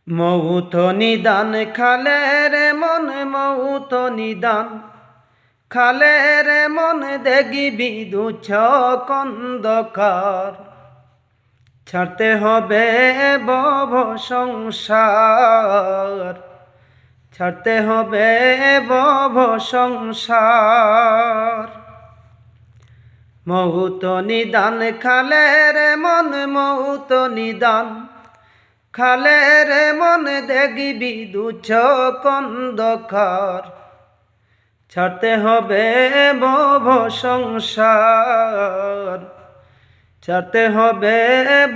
মৌত নিদান খালে রে মন মৌত নিদান খালে রে মন দেখিবি দুছ কন্দকার ছাড়তে হবে ভব সংসার ছাড়তে হবে ভব সংসার মৌত নিদান খালে রে মন মৌত নিদান খালে রে মন দেখিবি দুছ কন্দকার ছাড়তে হবে ভব সংসার ছাড়তে হবে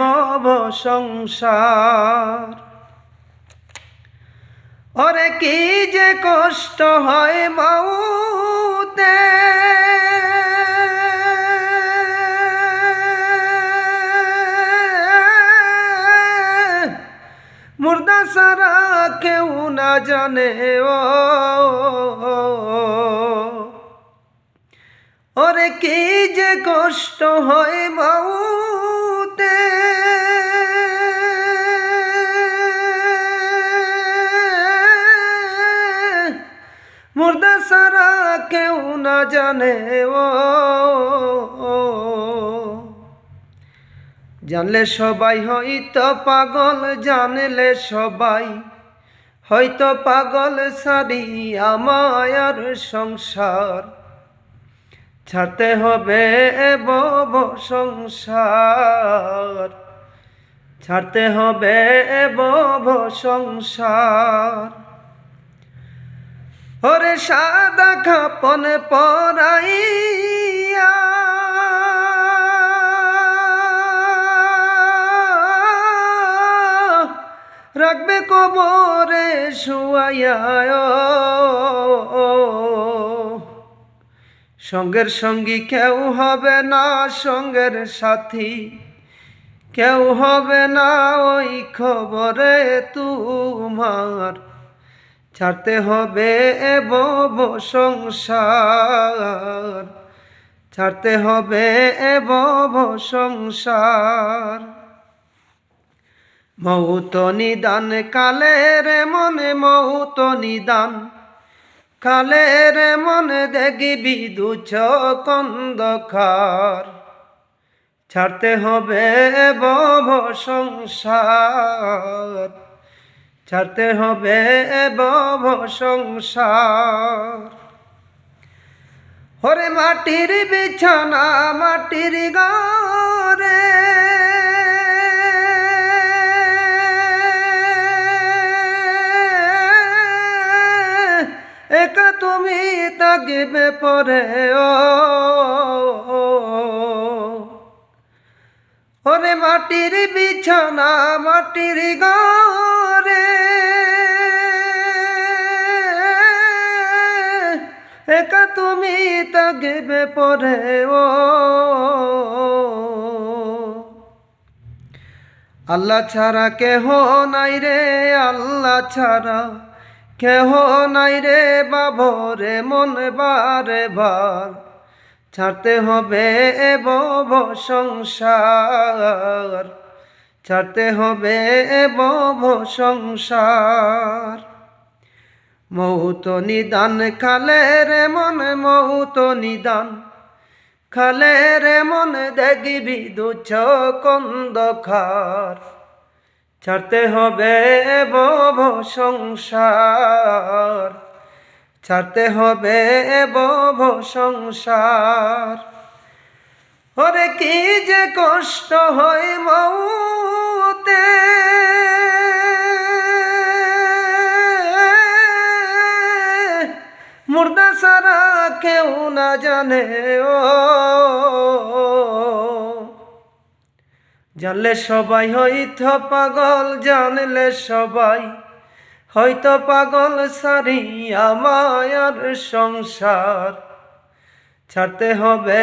ভব সংসার। ওরে কি যে কষ্ট হয় মৌতে মুর্দা সারা কেউ না জানে ওরে কি যে কষ্ট হয় মৌতে মুর্দা সারা কেউ না জানে জানলে সবাই হয়তো পাগল জানলে সবাই হয়তো পাগল সারি আমার সংসার ছাড়তে হবে ভব সংসার ছাড়তে হবে ভব সংসার। ওরে সাদা কাপন পরাইয়া রাখবে কবরে শুয়াইয়া সঙ্গের সঙ্গী কেউ হবে না সঙ্গের সাথী কেউ হবে না ওই খবরে তোমার ছাড়তে হবে ভব সংসার ছাড়তে হবে ভব সংসার। মৌত নিদান কালে রে মনে মৌত নিদান কালে রে মনে দেখিবি দুছ কন্দকার ছাড়তে হবে ভব সংসার ছাড়তে হবে ভব সংসার। ওরে মাটির বিছানা মাটির ঘরে একা তুমি থাকিবে পরে ওরে মাটির বিছানা মাটির ঘরে একা তুমি থাকিবে পরে আল্লাহ ছাড়া কেহ নাই রে আল্লাহ ছাড়া কেহ নাই রে বাবরে মন বারে বার ছাড়তে হবে ভব সংসার ছাড়তে হবে ভব সংসার। মৌত নিদান খালে রে মন মৌত নিদান খালে রে মন দেখিবি দুছ কন্দকার ছাড়তে হবে ভব সংসার ছাড়তে হবে ভব সংসার। ওরে কি যে কষ্ট হয় মৌতে মুর্দা সারা কেউ না জানে জানলে সবাই হয়তো পাগল জানলে সবাই হয়তো পাগল সারি আমার সংসার ছাড়তে হবে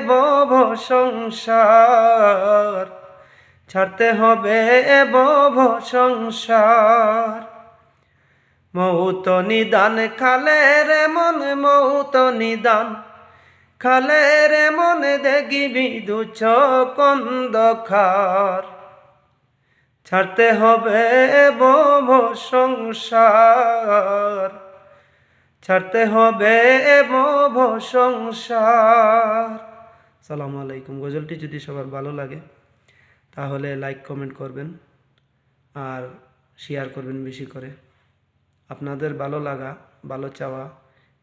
ভব সংসার ছাড়তে হবে ভব সংসার। মৌত নিদান খালে রে মন মৌত নিদান খালে রে মন দেখিবি দুছ কন্দকার ছাড়তে হবে ভব সংসার, ছাড়তে হবে ভব সংসার। আসসালামু আলাইকুম। গজলটি যদি সবার ভালো লাগে তাহলে লাইক কমেন্ট করবেন আর শেয়ার করবেন বেশি করে। আপনাদের ভালো লাগা, ভালো চাওয়া,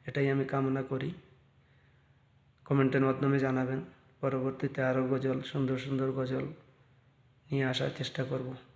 এটাই আমি কামনা করি। কমেন্টের মাধ্যমে জানাবেন। পরবর্তীতে আরও গজল, সুন্দর সুন্দর গজল নিয়ে আসার চেষ্টা করব।